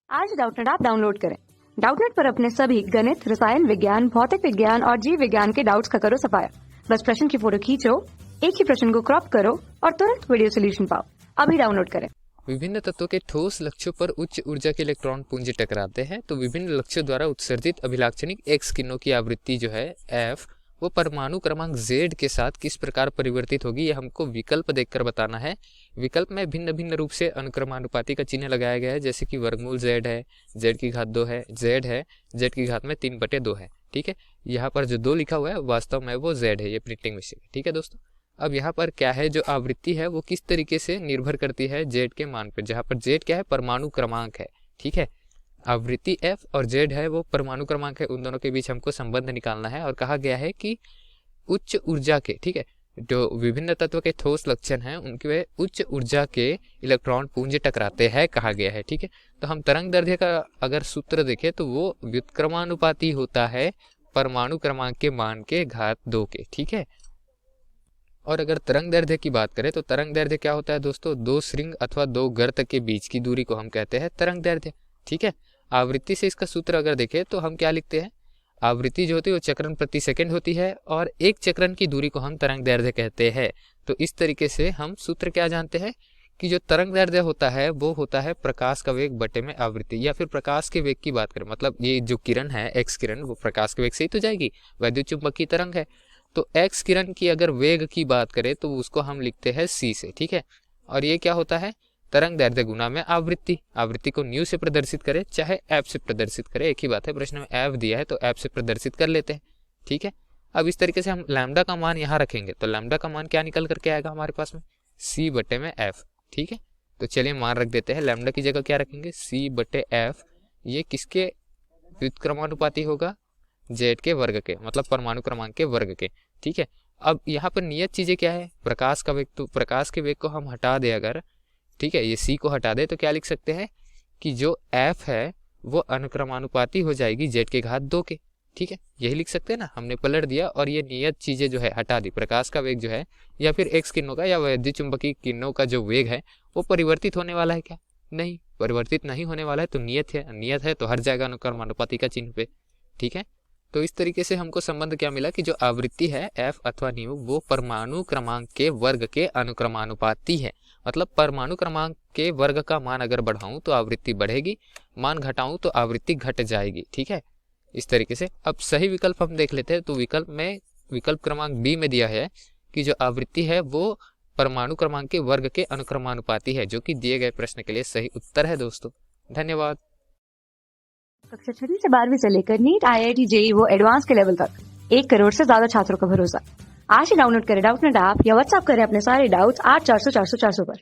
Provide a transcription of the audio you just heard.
आज Doubtnut app download करें। Doubtnut पर अपने सभी गणित, रसायन विज्ञान, भौतिक विज्ञान और जीव विज्ञान के डाउट्स का करो सफाया। बस प्रश्न की फोटो खींचो, एक ही प्रश्न को क्रॉप करो और तुरंत वीडियो सोल्यूशन पाओ। अभी डाउनलोड करें। विभिन्न तत्वों के ठोस लक्ष्यों पर उच्च ऊर्जा के इलेक्ट्रॉन पुंज टकराते हैं तो विभिन्न लक्ष्यों द्वारा उत्सर्जित अभिलाक्षणिक एक्स किरणों की आवृत्ति जो है एफ वो परमाणु क्रमांक जेड के साथ किस प्रकार परिवर्तित होगी, ये हमको विकल्प देखकर बताना है। विकल्प में भिन्न भिन्न रूप से अनुक्रमानुपाती का चिन्ह लगाया गया है, जैसे कि वर्गमूल जेड है, जेड की घात 2 है, जेड है, जेड की घात में 3/2 है। ठीक है, यहाँ पर जो 2 लिखा हुआ है वास्तव में वो जेड है, ये प्रिंटिंग मिस्टेक है। ठीक है दोस्तों, अब यहाँ पर क्या है, जो आवृत्ति है वो किस तरीके से निर्भर करती है जेड के मान पर, जहाँ पर जेड क्या है, परमाणु क्रमांक है। ठीक है, आवृत्ति एफ और जेड है वो परमाणु क्रमांक है, उन दोनों के बीच हमको संबंध निकालना है। और कहा गया है कि उच्च ऊर्जा के, ठीक है, जो विभिन्न तत्व के ठोस लक्षण हैं उनके उच्च ऊर्जा के इलेक्ट्रॉन पुंज टकराते हैं कहा गया है। ठीक है, तो हम तरंग दैर्ध्य का अगर सूत्र देखें तो वो व्युत्क्रमानुपाती होता है परमाणु क्रमांक के मान के घात 2 के। ठीक है, और अगर तरंग दैर्ध्य की बात करें तो तरंग दैर्ध्य क्या होता है दोस्तों, 2 श्रृंग अथवा 2 गर्त के बीच की दूरी को हम कहते हैं तरंग दैर्ध्य। ठीक है, आवृत्ति से इसका सूत्र अगर देखें तो हम क्या लिखते हैं, आवृत्ति जो होती है वो चक्रण प्रति सेकंड होती है और एक चक्रण की दूरी को हम तरंग दैर्ध्य कहते हैं। तो इस तरीके से हम सूत्र क्या जानते हैं कि जो तरंग दैर्ध्य होता है वो होता है प्रकाश का वेग बटे में आवृत्ति, या फिर प्रकाश के वेग की बात करें, मतलब ये जो किरण है एक्स किरण वो प्रकाश के वेग से ही तो जाएगी, वैद्युत चुंबकीय तरंग है। तो एक्स किरण की अगर वेग की बात करें तो उसको हम लिखते हैं सी से। ठीक है, और ये क्या होता है, तरंग दैर्ध्य गुना में आवृत्ति। आवृत्ति को न्यू से प्रदर्शित करें चाहे एफ से प्रदर्शित करें, एक ही बात है। प्रश्न में एफ दिया है तो एफ से प्रदर्शित कर लेते हैं। ठीक है, अब इस तरीके से हम लैम्डा का मान यहाँ रखेंगे तो लैम्डा का मान क्या निकल करके आएगा हमारे पास में, सी बटे में एफ। ठीक है, तो चलिए मान रख देते हैं, लैम्डा की जगह क्या रखेंगे, सी बटे एफ। ये किसके व्युत्क्रमानुपाती होगा, जेड के वर्ग के, मतलब परमाणु क्रमांक के वर्ग के। ठीक है, अब यहाँ पर नियत चीजें क्या है, प्रकाश का वेग, तो प्रकाश के वेग को हम हटा दे अगर, ठीक है, ये सी को हटा दे तो क्या लिख सकते हैं कि जो एफ है वो अनुक्रमानुपाती हो जाएगी जेड के घात 2 के। ठीक है, यही लिख सकते हैं ना, हमने पलट दिया और ये नियत चीजें जो है हटा दी। प्रकाश का वेग जो है या फिर एक्स किरणों का या वैद्युत चुंबकीय किरणों का जो वेग है वो परिवर्तित होने वाला है क्या, नहीं, परिवर्तित नहीं होने वाला है। तो नियत है, नियत है तो हर जाएगा अनुक्रमानुपाती का चिन्ह पे। ठीक है, तो इस तरीके से हमको संबंध क्या मिला कि जो आवृत्ति है एफ अथवा न्यू वो परमाणु क्रमांक के वर्ग के अनुक्रमानुपाती है। मतलब परमाणु क्रमांक के वर्ग का मान अगर बढ़ाऊं तो आवृत्ति बढ़ेगी, मान घटाऊं तो आवृत्ति घट जाएगी। ठीक है, इस तरीके से। अब सही विकल्प हम देख लेते हैं, तो विकल्प में विकल्प क्रमांक बी में दिया है कि जो आवृत्ति है वो परमाणु क्रमांक के वर्ग के अनुक्रमानुपाती है, जो कि दिए गए प्रश्न के लिए सही उत्तर है दोस्तों। धन्यवाद। कक्षा 6वीं से 12वीं से लेकर नीट, IIT, JEE वो एडवांस के लेवल तक 1 करोड़ से ज्यादा छात्रों का भरोसा। आज ही डाउनलोड करें डाउटनेट ऐप या व्हाट्सएप करें अपने सारे डाउट्स 8400 400 400 पर।